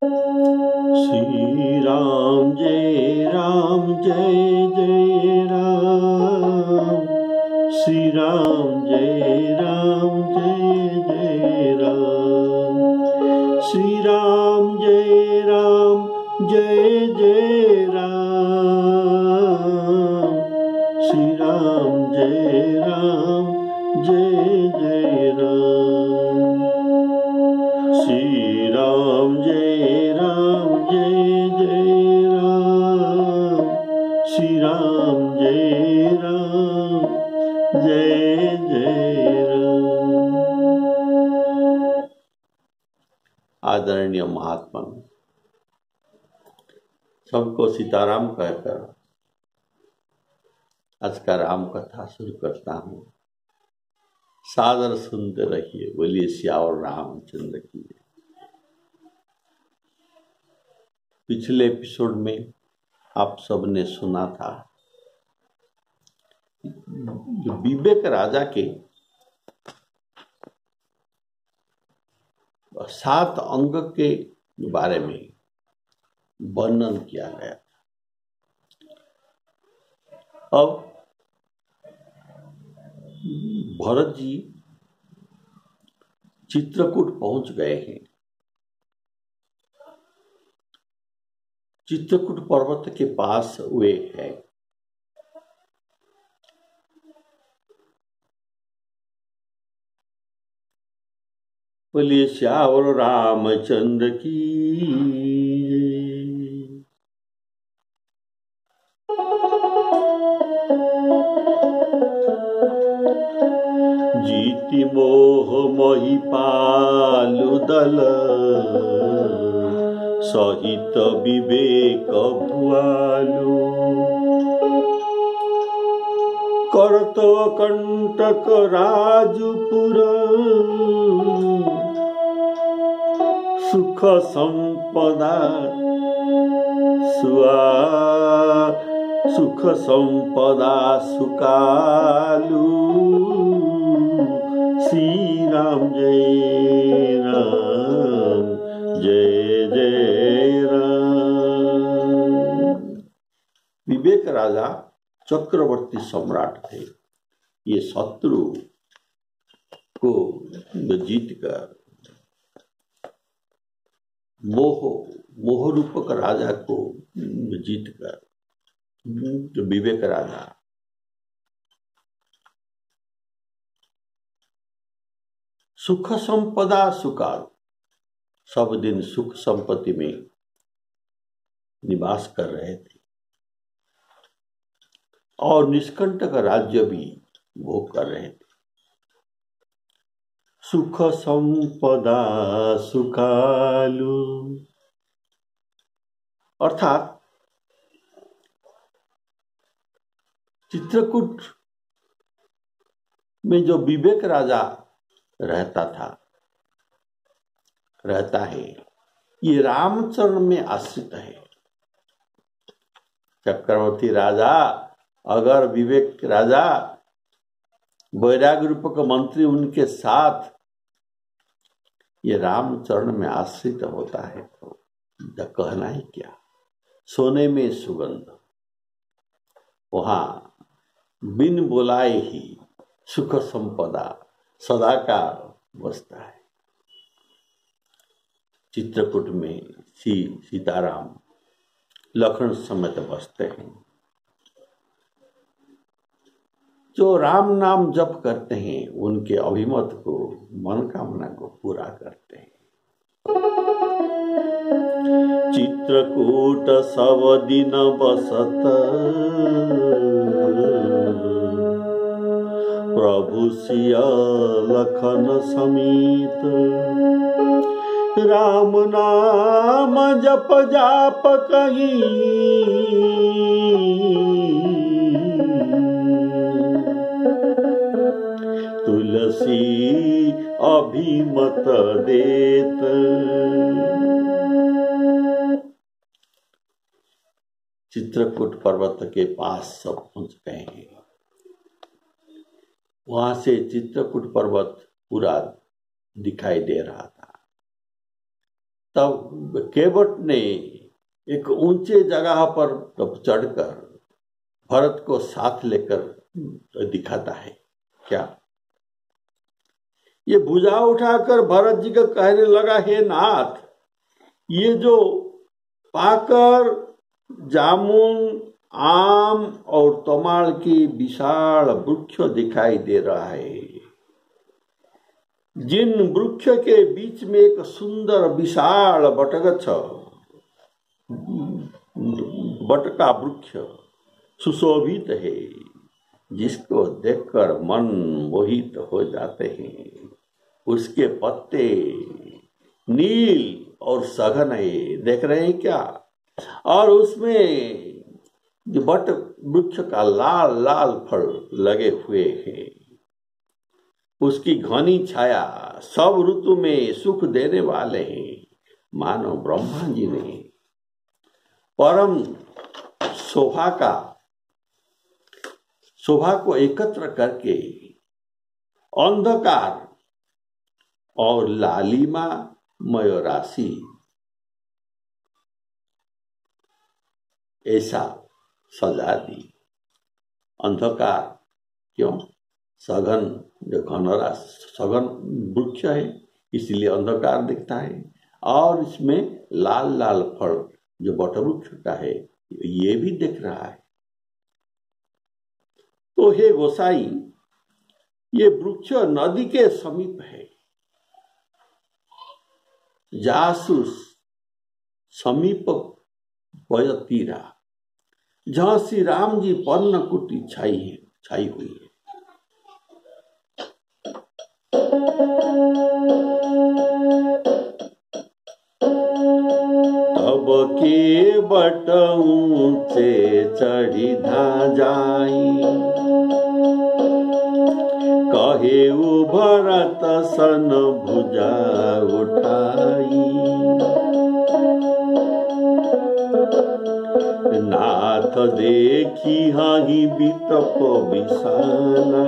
श्री राम जय जय राम। श्री राम जय जय राम। श्री राम जय जय राम। श्री राम जय जय राम। श्री राम जय जय राम। श्री राम जय जय राम। आदरणीय महात्मा, सबको सीताराम कहकर आज का राम कथा शुरू करता हूँ। सादर सुनते रहिए। बोलिए सियावर रामचंद्र की। पिछले एपिसोड में आप सबने सुना था विवेक राजा के 7 अंग के बारे में वर्णन किया गया। अब भरत जी चित्रकूट पहुंच गए हैं। चित्रकूट पर्वत के पास वे हैं। बोलिए श्यावर रामचंद्र की। जीति मोह मोहि पालु दल, सहित विवेक भुआलु। करत कंटक राजपुर, सुख संपदा सुकालु। श्री राम जय जय राम। विवेक राजा चक्रवर्ती सम्राट थे। ये शत्रु को जीतकर मोह रूपक राजा को जीतकर विवेक राजा सुख संपदा सुकाल, सब दिन सुख संपत्ति में निवास कर रहे थे और निष्कंटक राज्य भी भोग कर रहे थे। सुख संपदा सुखालु अर्थात चित्रकूट में जो विवेक राजा रहता है, ये रामचरण में आश्रित है। चक्रवर्ती राजा अगर विवेक राजा वैराग्य रूपक मंत्री उनके साथ ये रामचरण में आश्रित होता है तो कहना ही क्या। सोने में सुगंध, वहां बिन बुलाए ही सुख संपदा सदाकाल बसता है। चित्रकूट में सीताराम लखन समेत बसते हैं। जो राम नाम जप करते हैं उनके अभिमत को, मनोकामना को पूरा करते हैं। चित्रकूट सब दिन बसत, प्रभु सिया लखन समीत। राम नाम जप जाप कहीं, तुलसी अभिमत देत। चित्रकूट पर्वत के पास सब पहुंच गए हैं। वहां से चित्रकूट पर्वत पूरा दिखाई दे रहा था। तब केवट ने एक ऊंचे जगह पर तब चढ़कर भरत को साथ लेकर दिखाता है। क्या ये भुजा उठाकर भरत जी का कहने लगा, हे नाथ, ये जो पाकर जामुन, आम और तमाल की विशाल वृक्ष दिखाई दे रहा है, जिन वृक्ष के बीच में एक सुंदर विशाल बटगछ, बटका वृक्ष सुशोभित है, जिसको देखकर मन मोहित हो जाते हैं। उसके पत्ते नील और सघन है, देख रहे हैं क्या? और उसमें जो बट वृक्ष का लाल लाल फल लगे हुए हैं। उसकी घनी छाया सब ऋतु में सुख देने वाले हैं। मानो ब्रह्मा जी ने परम शोभा को एकत्र करके अंधकार और लालिमा मय राशि ऐसा सजा दी। अंधकार क्यों? सघन जो घनरा सघन वृक्ष है इसलिए अंधकार दिखता है, और इसमें लाल लाल फल जो बटवृक्ष का है ये भी दिख रहा है। तो हे गोसाई, ये वृक्ष नदी के समीप है। जासु समीप वय तीरा, जहां श्री राम जी पर्णकुटी छाई हुई है। तब के बट ऊंचे चढ़ी धा जाई, कहे भरत सन भुजा उठाई। नाथ देखी हाही बितप विशाला,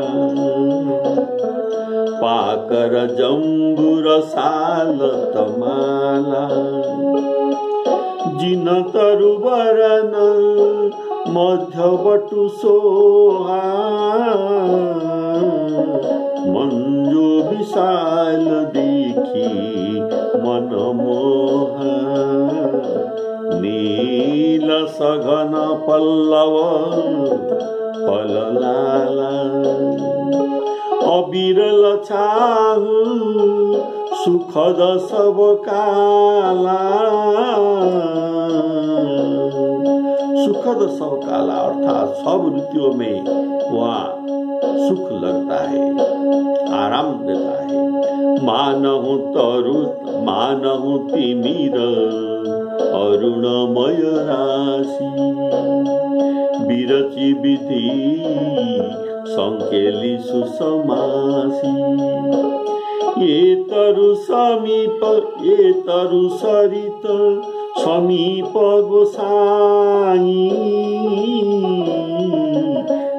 पाकर जंबुर साल तमाला। जिन तरुवरन मध्यवटु सोहा, मंजू विशाल देखी मन मोहा। नील सघन पल्लव पललाला, अविरल छाहु सुखद सब काला। सुखद सब काला अर्थात सब ऋतुओं में वहाँ सुख लगता है, आराम देता है। मानहु तिमिर अरुणमय राशि, बिरचि विधि संकेली सुसमासी। ये तरु समीप ये तरु सरित समीप गोसाई,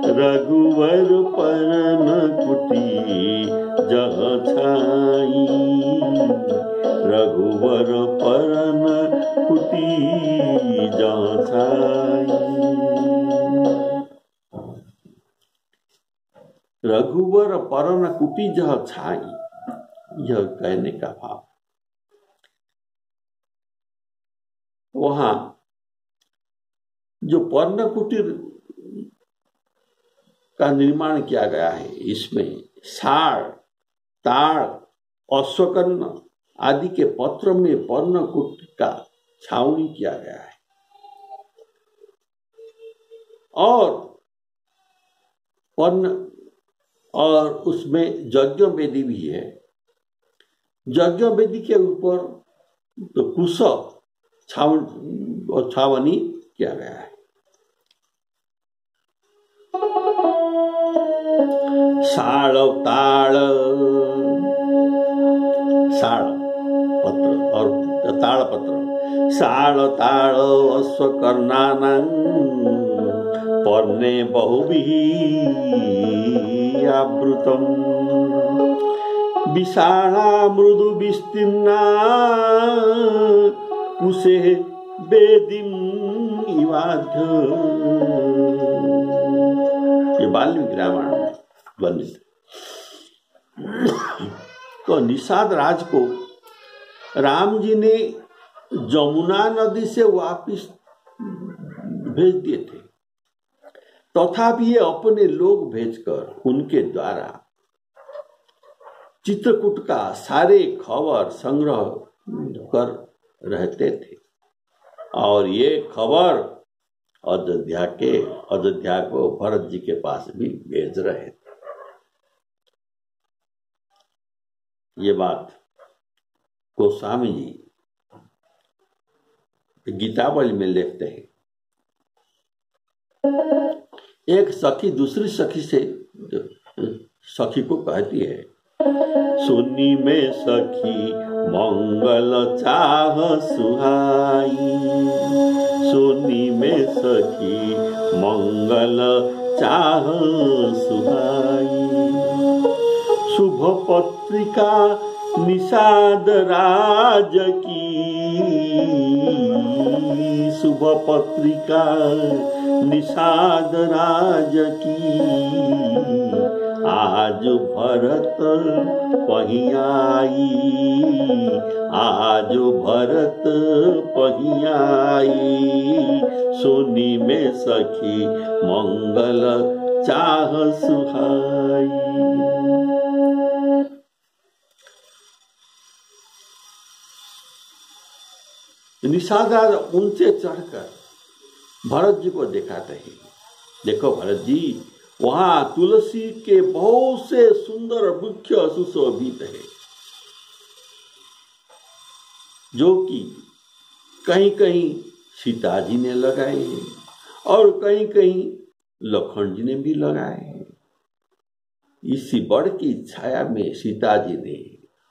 रघुवर परन कुटी जह छाई। रघुवर परन कुटी जह छाई। रघुवर परन कुटी जह छाई, यह कहने का भाव। वहां जो पर्ण कुटीर का निर्माण किया गया है, इसमें साड़, ताड़, अश्वकर्ण आदि के पत्र में पर्णकुट का छावनी किया गया है। और उसमें यज्ञ वेदी भी है। यज्ञ वेदी के ऊपर तो कुश छावनी किया गया है। साड़ पत्र और ताड़ पत्र। साड़ ताड़ अश्वकर्णानां पर्णे बहुभिः आवृतम्। विशाला मृदु विस्तीर्णा कुशे वेदिम इवाध्य। ये वाल्मीकि रामायण वर्णित। तो निषाद राज को राम जी ने जमुना नदी से वापिस भेज दिए थे, तथापि ये अपने लोग भेजकर उनके द्वारा चित्रकूट का सारे खबर संग्रह कर रहते थे और ये खबर अयोध्या को भरत जी के पास भी भेज रहे थे। ये बात गोस्वामी जी गीतावली में लिखते हैं। एक सखी दूसरी सखी को कहती है, सुनी में सखी मंगल चाह सुहाई, सुनी में सखी मंगल चाह सुहाई। शुभ पत्रिका निषाद राज की, शुभ पत्रिका निषाद राज की। आज भरत पहीं आई, आज भरत पहीं आई। सुनी में सखी मंगल चाह सुहाई। निषाद राज ऊंचे चढ़कर भरत जी को दिखाते हैं, देखो भरत जी, वहां तुलसी के बहुत से सुंदर वृक्ष सुशोभित है, जो कि कहीं कहीं सीता जी ने लगाए हैं और कहीं कहीं लखन जी ने भी लगाए हैं। इसी बड़ की छाया में सीता जी ने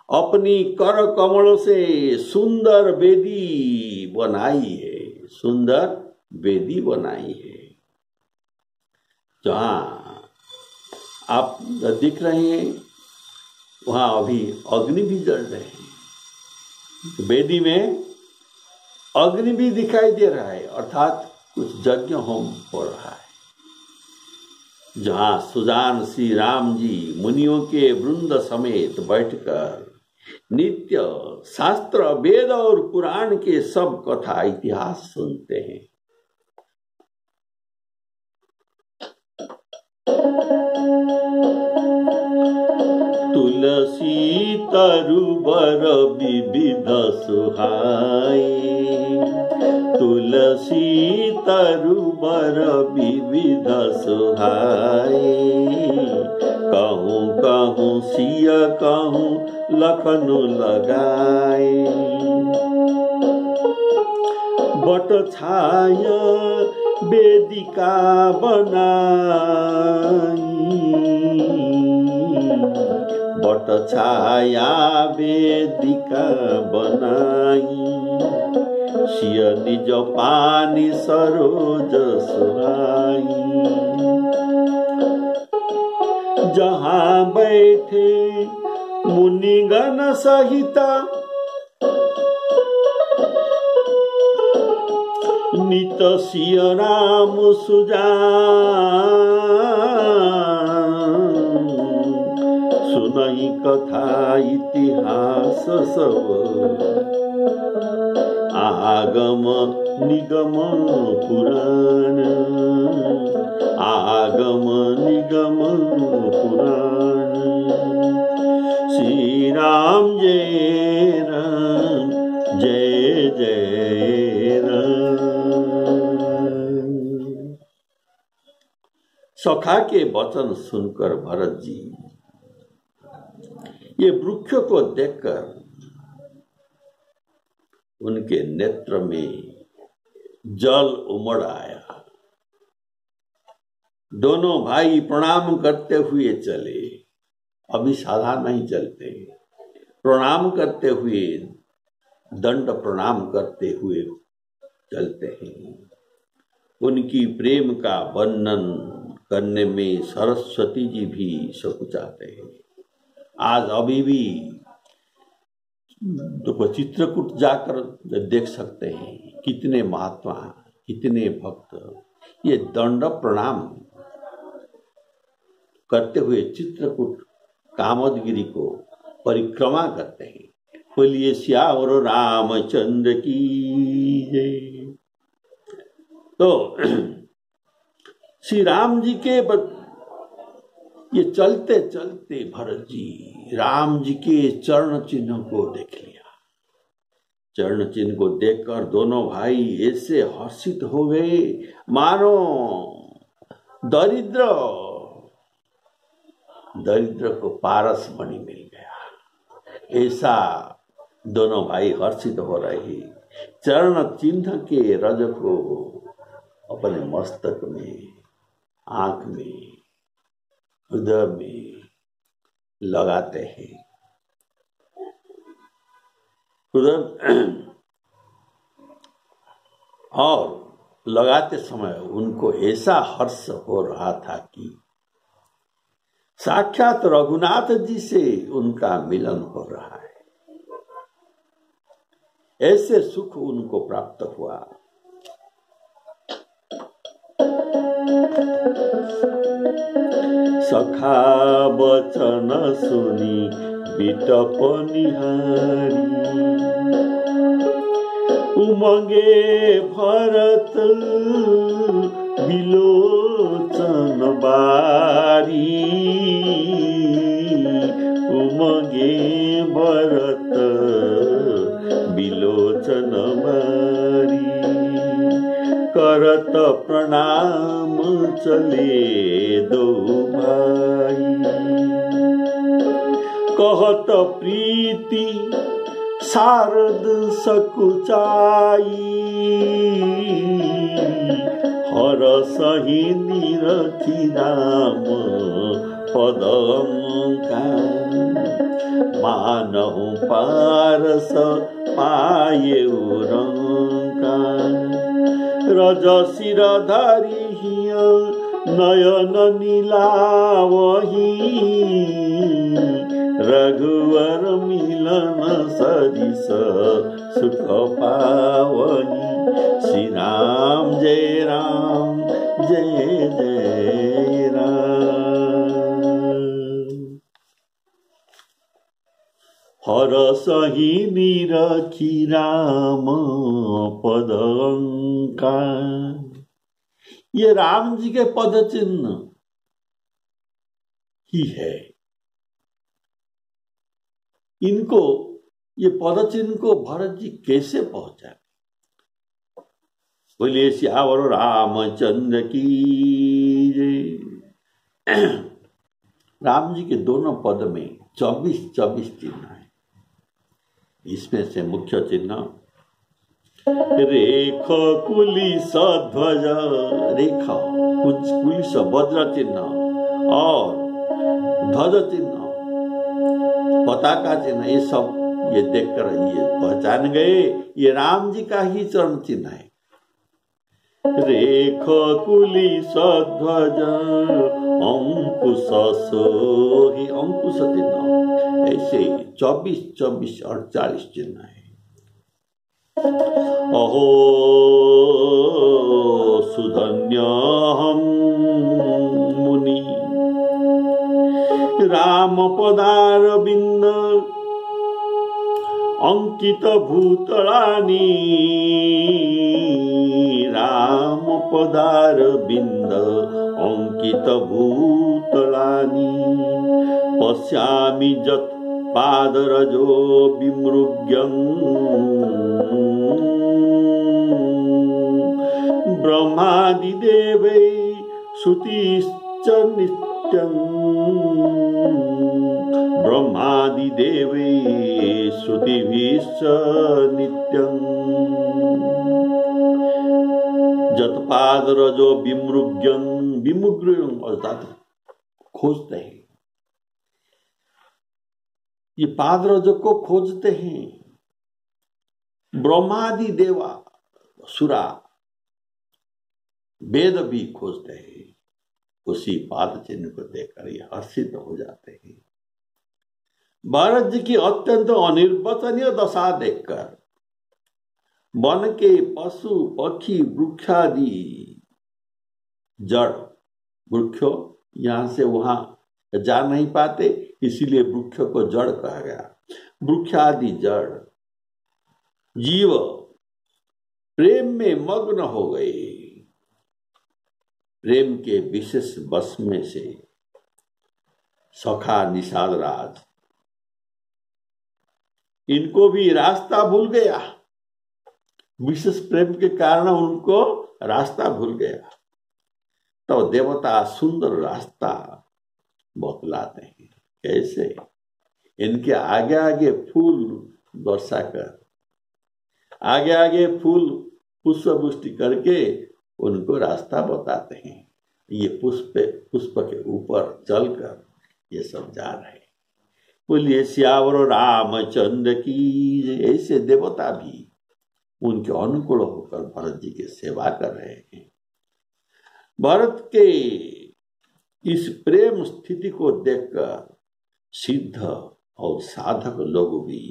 अपनी कर कमल से सुंदर वेदी बनाई है, सुंदर वेदी बनाई है। जहां आप दिख रहे हैं वहां अभी अग्नि भी जल रहे हैं, वेदी में अग्नि भी दिखाई दे रहा है, अर्थात कुछ यज्ञ होम हो रहा है। जहां सुजान श्री राम जी मुनियों के वृंद समेत बैठकर नित्य शास्त्र वेद और पुराण के सब कथा इतिहास सुनते हैं। तुलसी तरुबर विविध सुहाए, तुलसी तरुबर विविध सुहाए। कहूँ कहूँ सिय कहूँ लखनु लगाए। बट छाया वेदिका बनाई, बट छाया वेदिका बनाई। सिय निज पानी सरोज सुहाई। जहाँ बैठे मुनिगण सहिता, नित सिय राम सुजान। सुनई कथा इतिहास सब, आगम निगम पुराण, आगम निगम पुराण। श्री राम जय राम, जय जय राम। सखा के वचन सुनकर भरत जी ये वृक्ष को देखकर उनके नेत्र में जल उमड़ आया। दोनों भाई प्रणाम करते हुए चले, अभी साधारण नहीं चलते, प्रणाम करते हुए, दंड प्रणाम करते हुए चलते हैं। उनकी प्रेम का वर्णन करने में सरस्वती जी भी सकुचाते हैं। आज अभी भी तो चित्रकूट जाकर देख सकते हैं कितने महात्मा, कितने भक्त ये दंड प्रणाम करते हुए चित्रकूट कामदगिरी को परिक्रमा करते हैं। बोलिए श्यावर रामचंद्र की जय। तो श्री राम जी के ये चलते चलते भरत जी राम जी के चरण चिन्ह को देख लिया। चरण चिन्ह को देखकर दोनों भाई ऐसे हर्षित हो गए मानो दरिद्र को पारस मणि मिल गया। ऐसा दोनों भाई हर्षित हो रहे, चरण चिन्ह के रज को अपने मस्तक में, आंख में, हृदय में लगाते हैं। और लगाते समय उनको ऐसा हर्ष हो रहा था कि साक्षात रघुनाथ जी से उनका मिलन हो रहा है, ऐसे सुख उनको प्राप्त हुआ। सखा बचन सुनी बिटप निहारी, उमगे भरत बिलोचन बारी, उमगे भरत बिलोचन बारी, करत प्रणाम चले दो भाई, कहत प्रीति शारद सकुचाई, हर सही निरखी राम पदंका, मानहु पारस पाये रंका, रजशिर धरि नयन नीलावही, रघुवर मिलन सरिस सुख पावही, श्री राम जय राम जय जय राम। हरसहि निरखी राम पदंका, ये राम जी के पद चिन्ह ही है। इनको ये पद चिन्ह को भरत जी कैसे पहुंचा? बोलिए श्यावर रामचंद्र की जय। राम जी के दोनों पद में 24 चिन्ह है। इसमें से मुख्य चिन्ह रेख कुलिस ध्वज, रेखा कुलिस वज्र चिन्ह और ध्वज चिन्ह, पताका चिन्ह, ये सब ये देखकर ये पहचान गए ये राम जी का ही चरण चिन्ह है। रेख कुलिस ध्वज अंकुश सोहि, अंकुश चिन्ह, ऐसे 24 और 40 चिन्ह है। अहो सुधन्य हम मुनि, राम पदार बिंद अंकित भूतलानी, राम पदार बिंद अंकित भूतलानी, पश्यामि जत पादरजो विमृग्यं, ब्रह्मादिदेवै श्रुतिश्च नित्यं, ब्रह्मादिदेवै श्रुतिभिश्च नित्यं, जतपादरजो विमृग्यं, विमुग्रं अर्थात खोजते हैं, ये पादरज को खोजते हैं। ब्रह्मादि देवा सुरा वेद भी खोजते हैं, उसी पाद चिन्ह को देखकर ये हर्षित हो जाते हैं। भरत जी की अत्यंत अनिर्वचनीय दशा देखकर वन के पशु पक्षी वृक्षादि जड़, वृक्षों यहां से वहां जा नहीं पाते, इसीलिए वृक्ष को जड़ कहा गया। वृक्षादि जड़ जीव प्रेम में मग्न हो गए। प्रेम के विशेष बस में से सखा निषाद राज इनको भी रास्ता भूल गया। विशेष प्रेम के कारण उनको रास्ता भूल गया। तो देवता सुंदर रास्ता बतलाते हैं। कैसे? इनके आगे आगे फूल वर्षा कर, आगे आगे फूल पुष्प वृष्टि करके उनको रास्ता बताते हैं। ये पुष्प के ऊपर चलकर ये सब जा रहे हैं। बोलिए सियावर रामचंद्र की। ऐसे देवता भी उनके अनुकूल होकर भरत जी की सेवा कर रहे हैं। भरत के इस प्रेम स्थिति को देखकर सिद्ध और साधक लोग भी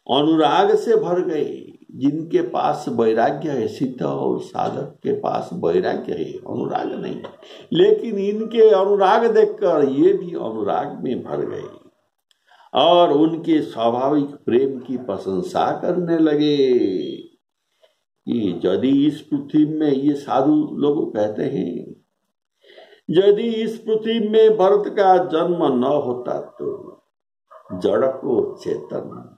अनुराग से भर गए। जिनके पास वैराग्य है, सिद्ध और साधक के पास वैराग्य है, अनुराग नहीं, लेकिन इनके अनुराग देखकर ये भी अनुराग में भर गए और उनके स्वाभाविक प्रेम की प्रशंसा करने लगे। कि यदि इस पृथ्वी में, ये साधु लोग कहते हैं, यदि इस पृथ्वी में भरत का जन्म न होता तो जड़ को चेतन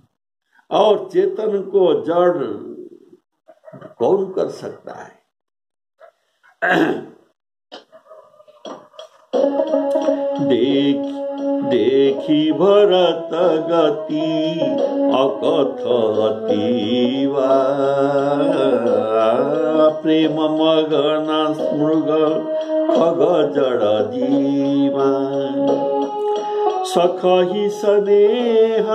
और चेतन को जड़ कौन कर सकता है? देखी भरत गति अकथतीवा प्रेम मगन स्मृग खग जड़ जीवा सखहि स्नेह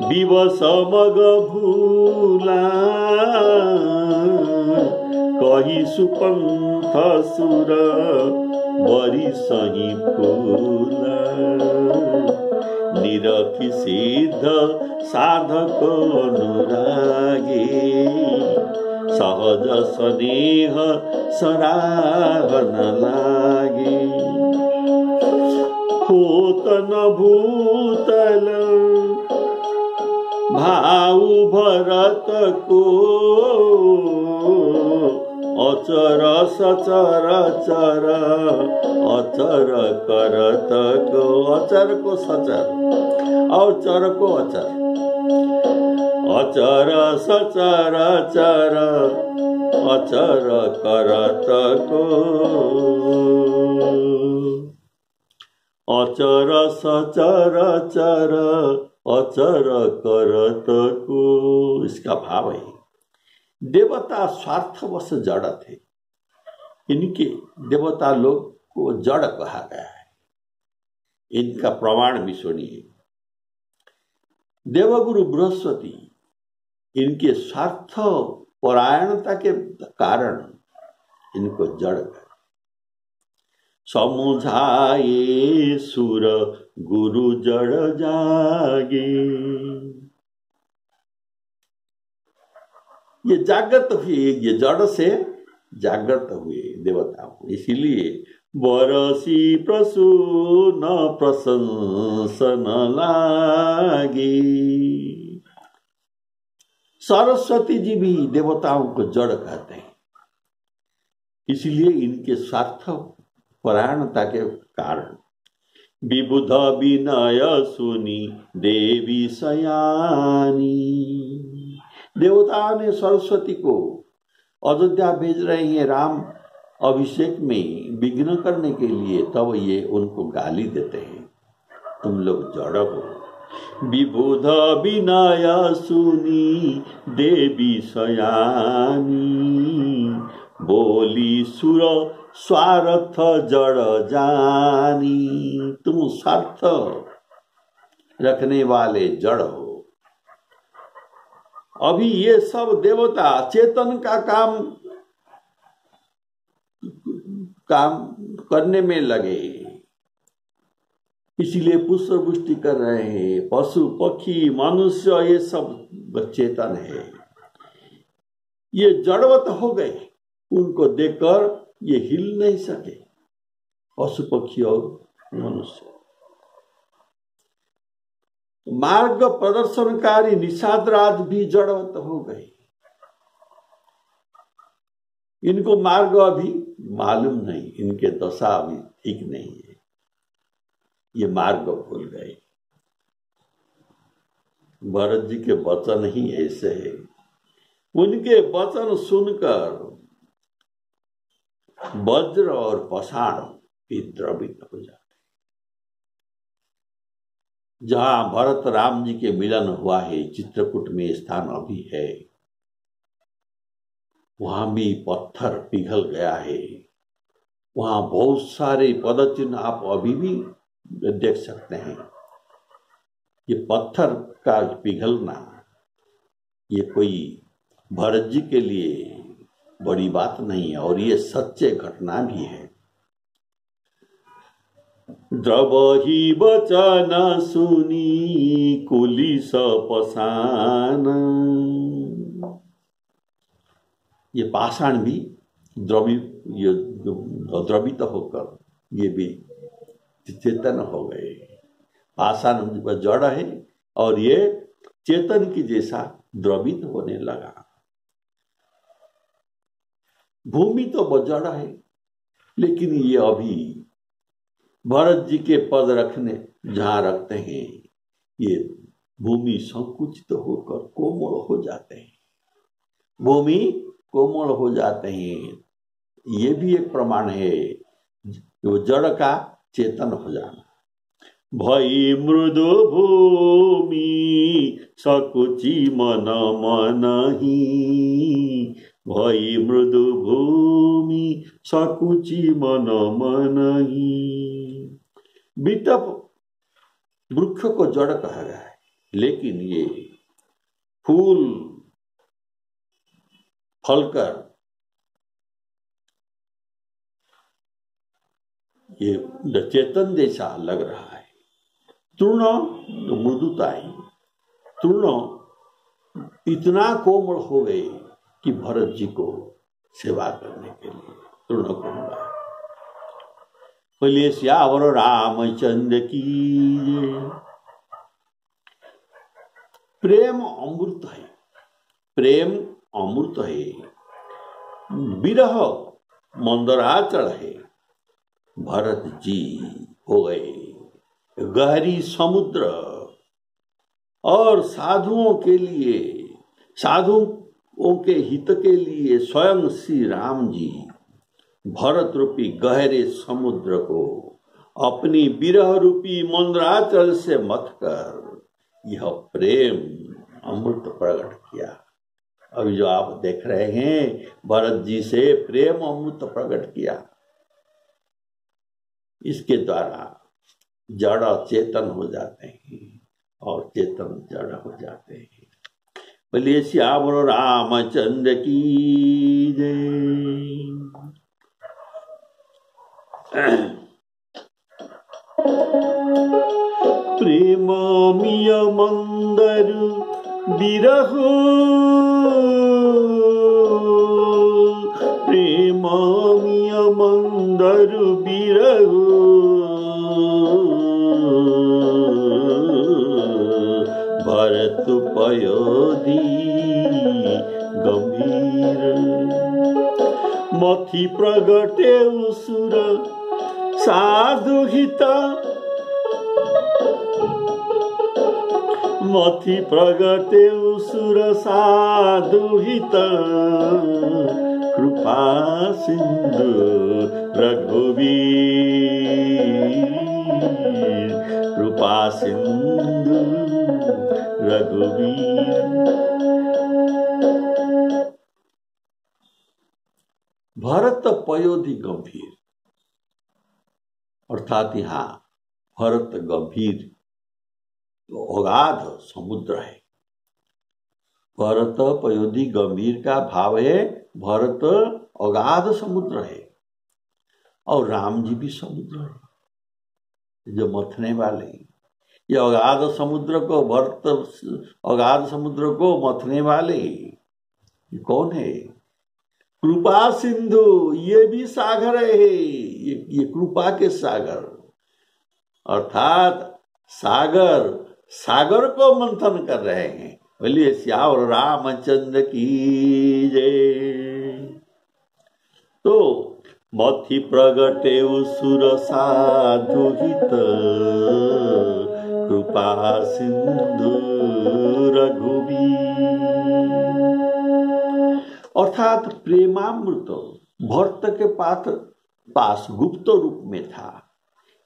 विवश मग भूला कही सुपंथ सुर बरी सही फूला निरखी सिद्ध साधक अनुरागे सहज स्नेह सराहन लागे होत न भूतल भाऊ भरत को अचर सचर चर अचर करत को अचर को सचर और चर को अचर अचर सचर चर अचर करत को अचर सचर चर अचर करत को। इसका भाव है देवता स्वार्थवश जड़ थे। इनके देवता लोग को जड़ कहा गया है। इनका प्रमाण भी सुनिए। देवगुरु बृहस्पति इनके स्वार्थ परायणता के कारण इनको जड़ गए। समुझाए सुर गुरु जड़ जागे। ये जागृत हुए, ये जड़ से जागृत हुए देवता, इसीलिए बरसी प्रसून प्रशंसन लागे। सरस्वती जी भी देवताओं को जड़ कहते हैं, इसलिए इनके स्वार्थ परायणता के कारण विबुध विनय सुनी देवी सयानी। देवताओं ने सरस्वती को अयोध्या भेज रहे हैं राम अभिषेक में विघ्न करने के लिए, तब ये उनको गाली देते हैं, तुम लोग जड़ हो। विबुध विनय सुनी देवी सयानी बोली सुर स्वार्थ जड़ जानी। तुम स्वार्थ रखने वाले जड़ हो। अभी ये सब देवता चेतन का काम करने में लगे। इसीलिए पुष्प वृष्टि कर रहे हैं। पशु पक्षी मनुष्य ये सब चेतन है, ये जड़वत हो गए, उनको देखकर ये हिल नहीं सके, पशु पक्षी और मनुष्य। मार्ग प्रदर्शनकारी निषादराज भी जड़वत हो गए, इनको मार्ग अभी मालूम नहीं, इनके दशा अभी ठीक नहीं है, ये मार्ग भूल गए। भरत जी के वचन ही ऐसे है, उनके वचन सुनकर वज्र और पाषाण भी द्रवित हो जाते। जहां भरत राम जी के मिलन हुआ है, चित्रकूट में स्थान अभी है, वहां भी पत्थर पिघल गया है। वहां बहुत सारे पदचिन्ह आप अभी भी देख सकते हैं। ये पत्थर का पिघलना ये कोई भरत जी के लिए बड़ी बात नहीं है, और ये सच्चे घटना भी है। द्रवहि वचन सुनी कुलिस पाषाण, ये पाषाण भी द्रवित होकर ये भी चेतन हो गए। पाषाण जड़ है और ये चेतन की जैसा द्रवित होने लगा। भूमि तो जड़ है, लेकिन ये अभी भरत जी के पद रखने जहां रखते हैं, ये भूमि संकुचित होकर कोमल हो जाते हैं, भूमि कोमल हो जाते हैं। ये भी एक प्रमाण है, वो जड़ का चेतन हो जाना। भई मृदु भूमि सकुचि मन मनहि, भई मृदु भूमि सकुचि मन मनहि। बिटप वृक्ष को जड़ कहा गया है, लेकिन ये फूल फलकर ये चेतन जैसा लग रहा है। तृण तो मृदुता है, तृण इतना कोमल हो गए कि भरत जी को सेवा करने के लिए तृण कोमल। बोलिए श्यावर रामचंद्र की। प्रेम अमृत है, प्रेम अमृत है, विरह मंदराचल है। भरत जी हो गए गहरी समुद्र, और साधुओं के लिए, साधुओं के हित के लिए स्वयं श्री राम जी भरत रूपी गहरे समुद्र को अपनी विरह रूपी मंदराचल से मथ कर यह प्रेम अमृत प्रकट किया। अभी जो आप देख रहे हैं, भरत जी से प्रेम अमृत प्रकट किया। इसके द्वारा जड़ चेतन हो जाते हैं और चेतन जड़ हो जाते हैं। बोलिए श्यामल रामचंद्र की जय। प्रेम मिय मंदर विरह, प्रेम मिय मंदर विरह, भरत पयोधि गंभीर। मथि प्रगटे उसुर साधुहित, मथि प्रगटे उसुर साधुहित। कृपा सिंधु रघुवीर, कृपा सिंधु रघुवीर। भरत पयोधि गंभीर, अर्थात यहाँ भरत गंभीर अगाध समुद्र है। भरत पयोधि गंभीर का भाव है भरत अगाध समुद्र है, और राम जी भी समुद्र है। जो मथने वाले, ये अगाध समुद्र को अगाध समुद्र को मथने वाले ये कौन है? कृपा सिंधु, ये भी सागर है, ये कृपा के सागर, अर्थात सागर सागर को मंथन कर रहे हैं। बोलिए श्यावर रामचंद्र की जय। तो मथि प्रगटे सुर साधु हित, कृपा सिंधु रघुबीर। अर्थात प्रेमामृत भक्त के पास गुप्त रूप में था।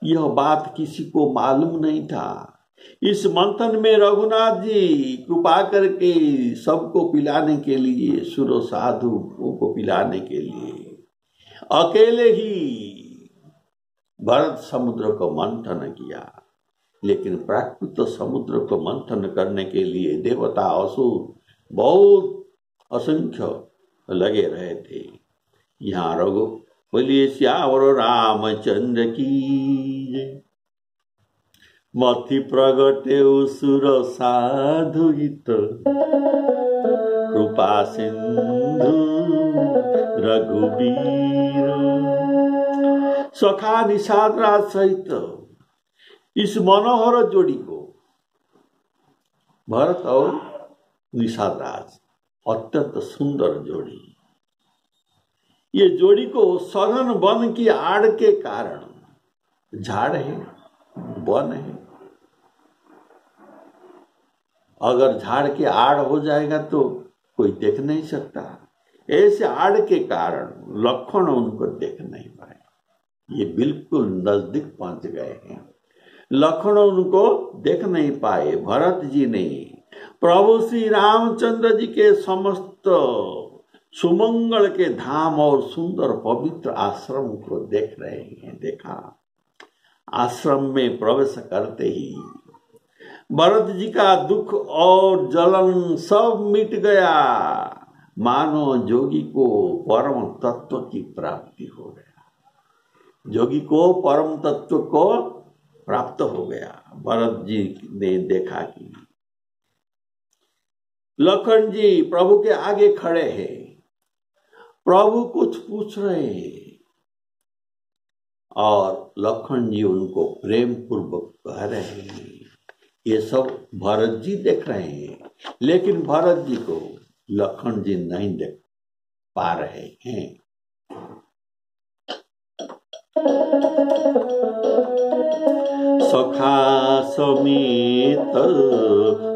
यह बात किसी को मालूम नहीं था। इस मंथन में रघुनाथ जी कृपा करके सबको पिलाने के लिए, सुर साधु को पिलाने के लिए अकेले ही भरत समुद्र को मंथन किया। लेकिन प्राकृत समुद्र को मंथन करने के लिए देवता असुर बहुत असंख्य लगे रहे थे। यहाँ रघु बोलिए श्यावर रामचंद्र की जय। मथि प्रगटे सुर साधु हित, कृपा सिंधु रघुबीर। सखा निषाद राज सहित इस मनोहर जोड़ी को, भरत और निषाद राज अत्यंत सुंदर जोड़ी, ये जोड़ी को सघन वन की आड़ के कारण, झाड़ है वन है, अगर झाड़ के आड़ हो जाएगा तो कोई देख नहीं सकता। ऐसे आड़ के कारण लक्ष्मण उनको देख नहीं पाए। ये बिल्कुल नजदीक पहुंच गए हैं, लक्ष्मण उनको देख नहीं पाए। भरत जी ने प्रभु श्री रामचंद्र जी के समस्त सुमंगल के धाम और सुंदर पवित्र आश्रम को देख रहे हैं। देखा, आश्रम में प्रवेश करते ही भरत जी का दुख और जलन सब मिट गया। मानो जोगी को परम तत्व की प्राप्ति हो गया, जोगी को परम तत्व को प्राप्त हो गया। भरत जी ने देखा कि लखन जी प्रभु के आगे खड़े हैं, प्रभु कुछ पूछ रहे हैं और लखन जी उनको प्रेम पूर्वक कह रहे हैं। ये सब भरत जी देख रहे हैं, लेकिन भरत जी को लखन जी नहीं देख पा रहे हैं। सखा समेत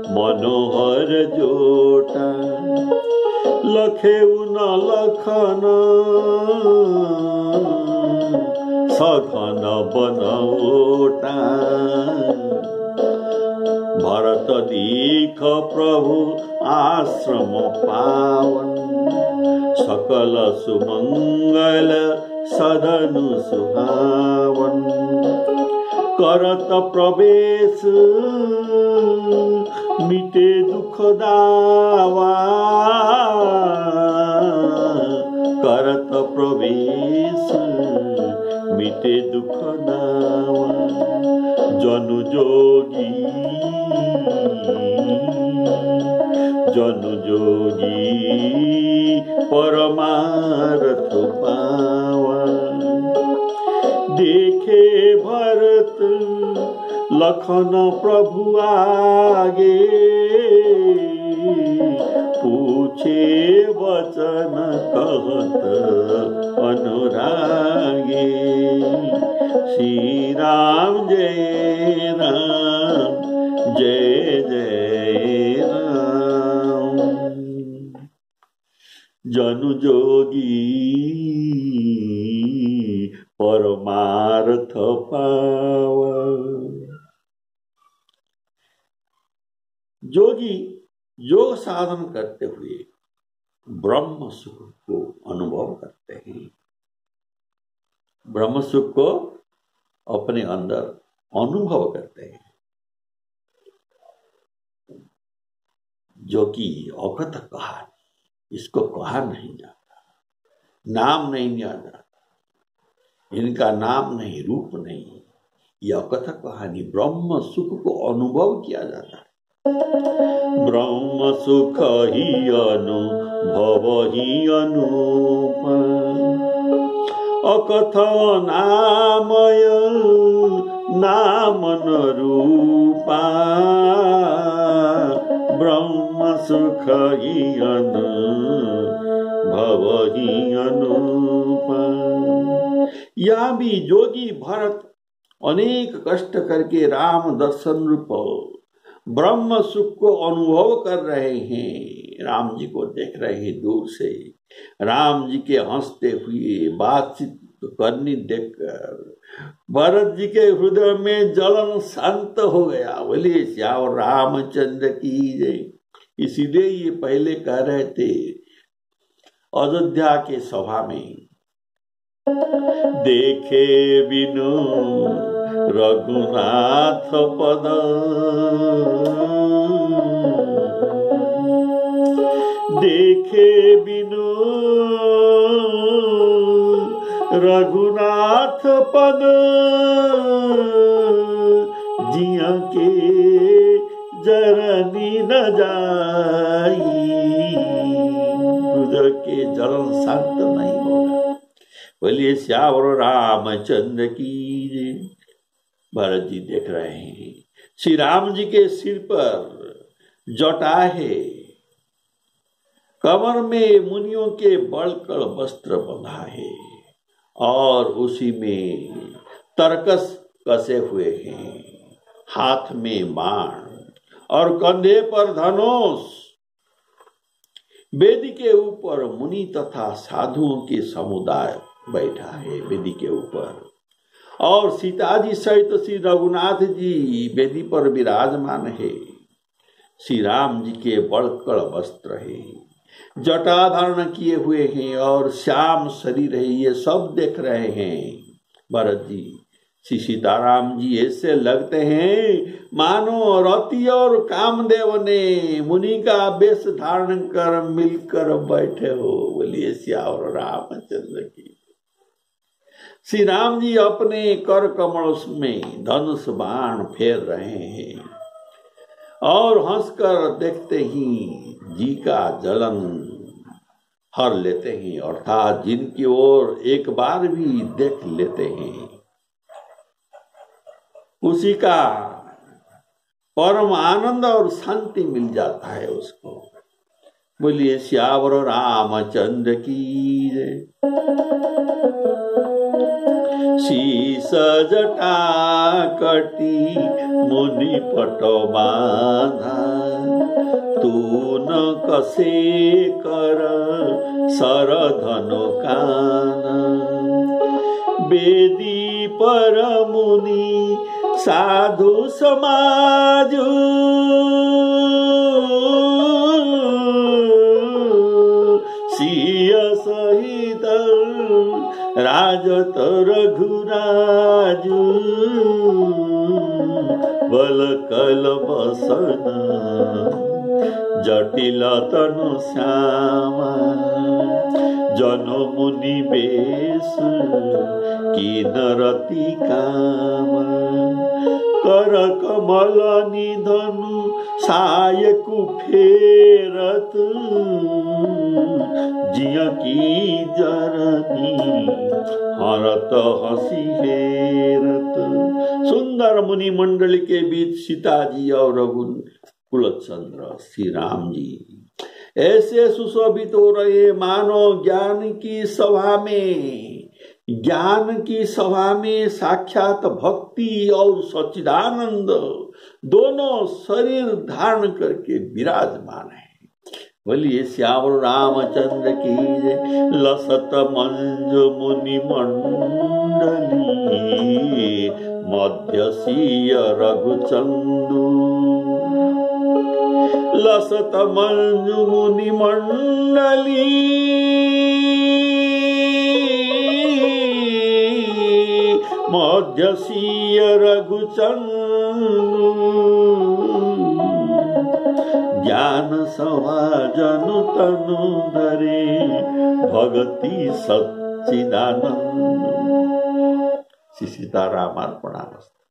मनोहर जोटा, लखे न लखन सघन बनोटा। भरत दीख प्रभु आश्रम पावन, सकल सुमंगल सदनु सुहावन। करत प्रवेश मिटे दुख दावा, करत प्रवेश मिटे दुख दावा। जनु जोगी परमार्थ पावा। देखे भरत लखन प्रभु आगे, पूछे वचन कहत अनुरागे। श्री राम जय राम, जय जय राम। जनु जोगी परमार्थ पावा। जोगी योग साधन करते हुए ब्रह्म सुख को अनुभव करते हैं, ब्रह्म सुख को अपने अंदर अनुभव करते हैं, जो कि औकत कहा, इसको कहा नहीं जाता, नाम नहीं लिया जाता, इनका नाम नहीं, रूप नहीं, यह कथा कहानी ब्रह्म सुख को अनुभव किया जाता है। ब्रह्म सुख ही अनुभव ही अनूप, अकथनामय नामन रूपा, ब्रह्म सुख ही अनुभव ही अनूपा। यहाँ भी जोगी भरत अनेक कष्ट करके राम दर्शन रूप ब्रह्म सुख को अनुभव कर रहे हैं। राम जी को देख रहे हैं दूर से, राम जी के हंसते हुए बातचीत करनी देखकर भरत जी के हृदय में जलन शांत हो गया। बोले श्याम रामचंद्र की जय। इसीलिए ये पहले कह रहे थे अयोध्या के सभा में, देखे बिनु रघुनाथ पद, देखे बिनु रघुनाथ पद, जिया के जरनी न जाई, हृदय के जलन शांत नहीं होगा। बोलिए श्यावर रामचंद्र की। भरत जी देख रहे हैं श्री राम जी के सिर पर जटा है, कमर में मुनियों के बड़कड़ वस्त्र बंधा है और उसी में तरकस कसे हुए हैं, हाथ में बाण और कंधे पर धनुष। वेदी के ऊपर मुनि तथा साधुओं के समुदाय बैठा है वेदी के ऊपर, और सीता जी सहित श्री रघुनाथ जी वेदी पर विराजमान है। श्री राम जी के बड़कड़ वस्त्र है, जटा धारण किए हुए हैं और श्याम शरीर है, ये सब देख रहे हैं। भरत जी श्री सीताराम जी ऐसे लगते हैं मानो रति और कामदेव ने मुनि का वेश धारण कर मिलकर बैठे हो। बोलिए श्याम रामचंद्र की। श्री राम जी अपने कर कमल में धनुष बाण फेर रहे हैं और हंसकर देखते ही जी का जलन हर लेते हैं, अर्थात जिनकी ओर एक बार भी देख लेते हैं उसी का परम आनंद और शांति मिल जाता है उसको। बोलिए श्यावर रामचंद्र की जय। शीस जटा कटी मुनि पट बांधा, तू न कसे कर सर धनु काना, बेदी पर मुनि साधु समाजु, सिय सहित राजत रघुराजु, बल कल बसन जटिल तनु श्यामा, जन मुनि बेश की नरति कामा, कर कमल निधनु सायकु फेरत, जिया की जरनी हरत हसी हेरत। सुंदर मुनि मंडल के बीच सीता जी और रघुकुल चंद्र श्री राम जी ऐसे सुशोभित हो रहे मानो ज्ञान की सभा में साक्षात भक्ति और सच्चिदानंद दोनों शरीर धारण करके विराजमान है। बोलिए श्याम रामचंद्र की जय। लसत मंज मुनि मंडली मध्यसीय रघुचंदू, लसत मंज मुनि मंडली मध्यसीय रघुचंदू, ज्ञान सभाजनु तनु धरे भगति सच्चिदानंद। श्री सीताराम अर्पणामस्तु।